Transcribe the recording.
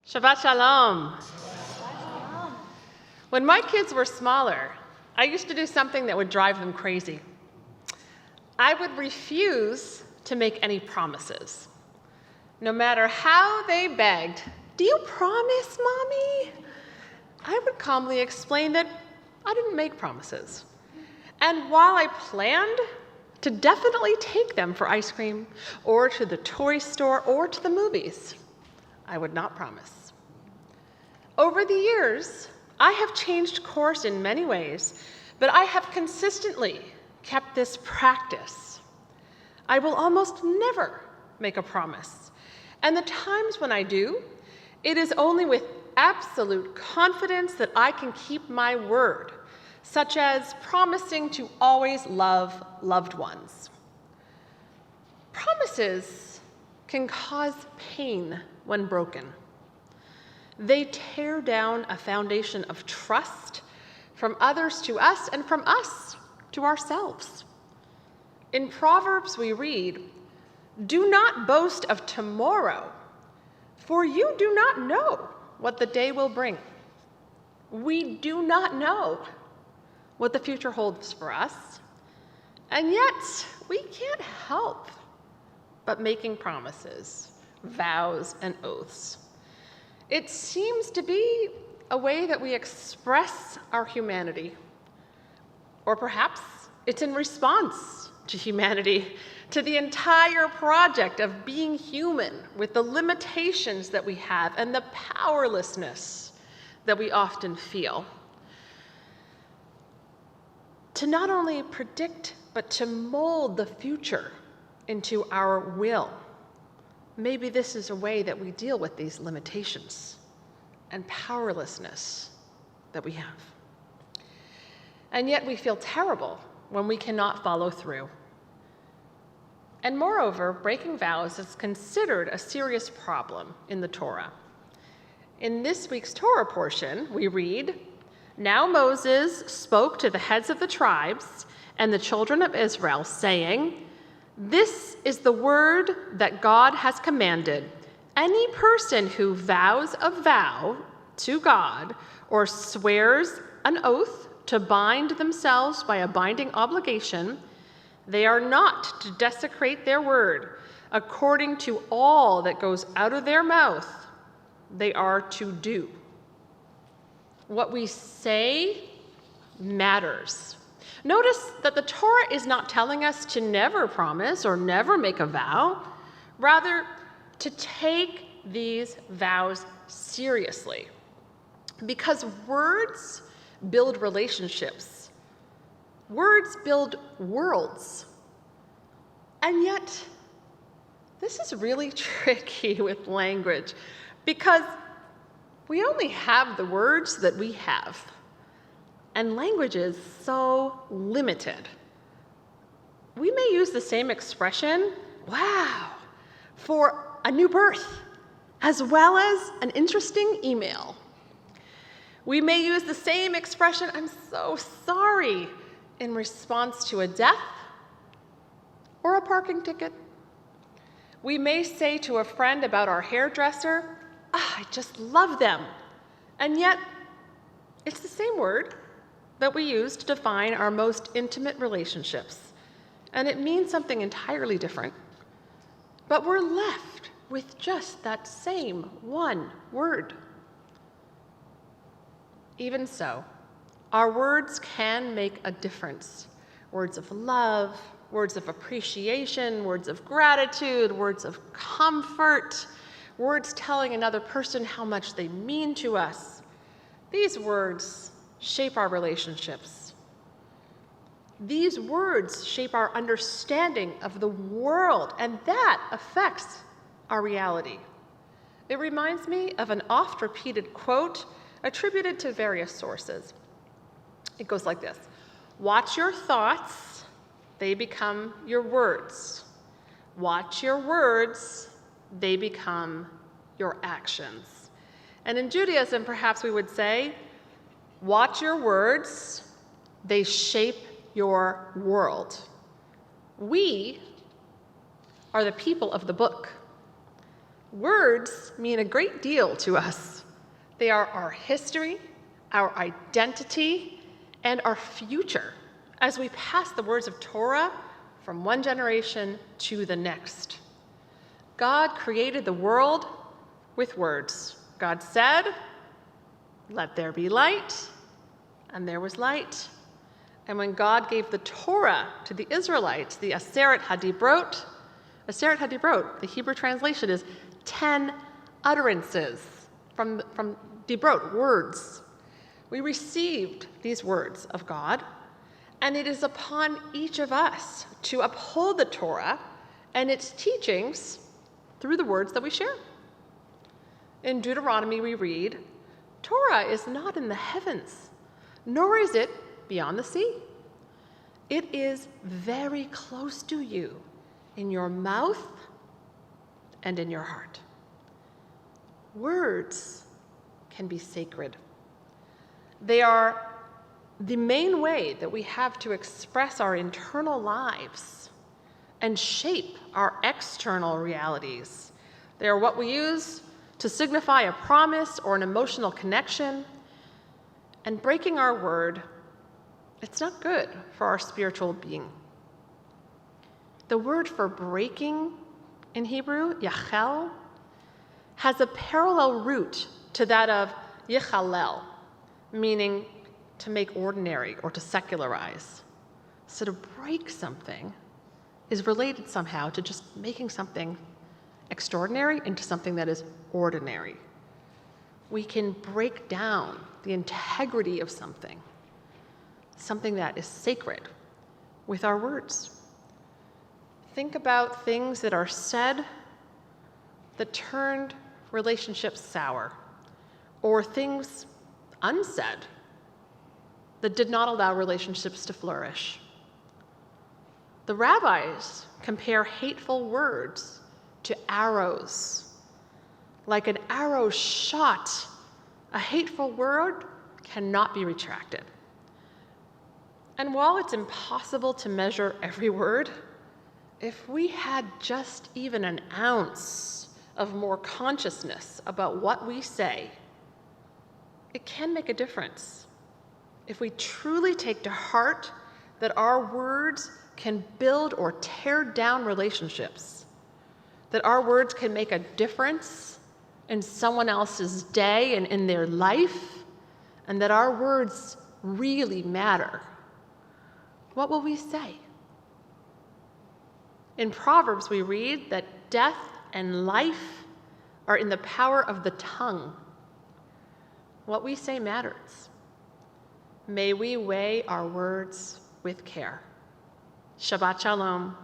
Shabbat Shalom. When my kids were smaller, I used to do something that would drive them crazy. I would refuse to make any promises. No matter how they begged, "Do you promise, Mommy?" I would calmly explain that I didn't make promises. And while I planned to definitely take them for ice cream, or to the toy store, or to the movies, I would not promise. Over the years, I have changed course in many ways, but I have consistently kept this practice. I will almost never make a promise, and the times when I do, it is only with absolute confidence that I can keep my word, such as promising to always love loved ones. Promises can cause pain when broken. They tear down a foundation of trust from others to us and from us to ourselves. In Proverbs we read, "Do not boast of tomorrow, for you do not know what the day will bring." We do not know what the future holds for us, and yet we can't help but making promises, vows, and oaths. It seems to be a way that we express our humanity, or perhaps it's in response to humanity, to the entire project of being human with the limitations that we have and the powerlessness that we often feel. To not only predict, but to mold the future into our will. Maybe this is a way that we deal with these limitations and powerlessness that we have. And yet we feel terrible when we cannot follow through. And moreover, breaking vows is considered a serious problem in the Torah. In this week's Torah portion, we read, "Now Moses spoke to the heads of the tribes and the children of Israel, saying, 'This is the word that God has commanded. Any person who vows a vow to God or swears an oath to bind themselves by a binding obligation, they are not to desecrate their word. According to all that goes out of their mouth, they are to do.'" What we say matters. Notice that the Torah is not telling us to never promise or never make a vow, rather to take these vows seriously. Because words build relationships. Words build worlds. And yet, this is really tricky with language, because we only have the words that we have, and language is so limited. We may use the same expression, "Wow," for a new birth, as well as an interesting email. We may use the same expression, "I'm so sorry," in response to a death or a parking ticket. We may say to a friend about our hairdresser, "I just love them." And yet, it's the same word that we use to define our most intimate relationships. And it means something entirely different. But we're left with just that same one word. Even so, our words can make a difference. Words of love, words of appreciation, words of gratitude, words of comfort, words telling another person how much they mean to us. These words shape our relationships. These words shape our understanding of the world, and that affects our reality. It reminds me of an oft-repeated quote attributed to various sources. It goes like this: "Watch your thoughts, they become your words. Watch your words, they become your actions." And in Judaism, perhaps we would say, "Watch your words, they shape your world." We are the people of the book. Words mean a great deal to us. They are our history, our identity, and our future as we pass the words of Torah from one generation to the next. God created the world with words. God said, "Let there be light," and there was light. And when God gave the Torah to the Israelites, the Aseret HaDibrot, the Hebrew translation is 10 utterances from Dibrot, words. We received these words of God, and it is upon each of us to uphold the Torah and its teachings through the words that we share. In Deuteronomy we read, "Torah is not in the heavens, nor is it beyond the sea. It is very close to you, in your mouth and in your heart." Words can be sacred. They are the main way that we have to express our internal lives and shape our external realities. They are what we use to signify a promise or an emotional connection. And breaking our word, it's not good for our spiritual being. The word for breaking in Hebrew, yachel, has a parallel root to that of yichalel, meaning to make ordinary or to secularize. So to break something is related somehow to just making something extraordinary into something that is ordinary. We can break down the integrity of something that is sacred, with our words. Think about things that are said that turned relationships sour, or things unsaid that did not allow relationships to flourish. The rabbis compare hateful words to arrows. Like an arrow shot, a hateful word cannot be retracted. And while it's impossible to measure every word, if we had just even an ounce of more consciousness about what we say, it can make a difference. If we truly take to heart that our words can build or tear down relationships, that our words can make a difference in someone else's day and in their life, and that our words really matter, what will we say? In Proverbs, we read that death and life are in the power of the tongue. What we say matters. May we weigh our words with care. Shabbat Shalom.